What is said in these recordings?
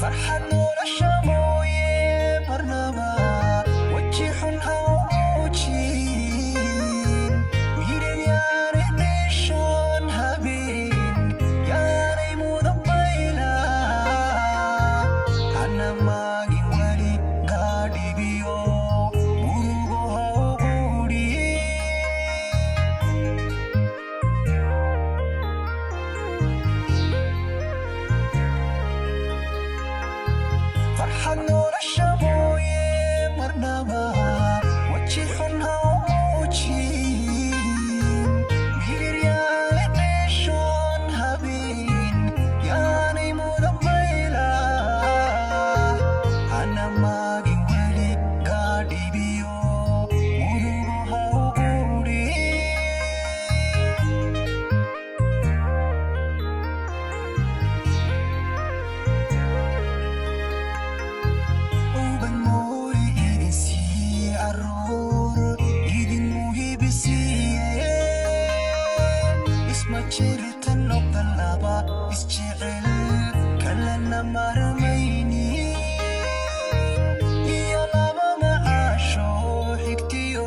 فرحة nolosha mooye marnaba waji xun ha u muujin wiilal yaanay dheeshoon habeen yaanay mudan bayla hana maagin weli gaadhibiyo murugo ha u quudhin فرحة nolosha mooye marnaba waji xun ha u muujin wiilal yaanay dheeshoon habeen yaanay mudan bayla hana maagin weli gaadhibiyo murugo ha u quudhin uban moori idin sii caruur idin muhiibisiiye isma jiritan noqda laba isjecel kalena marmayni iyo laba macaasho xigtiyo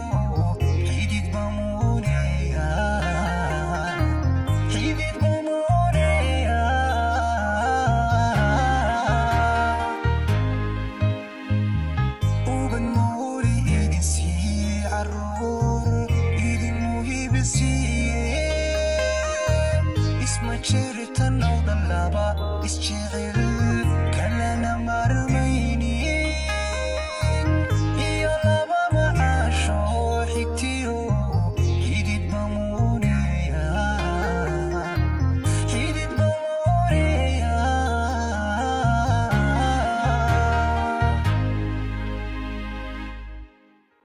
xidid bamuuneya xidid bamuuneya uban moori idin sii caruur idin muhiibisiiye isma jiritan noqda laba isjecel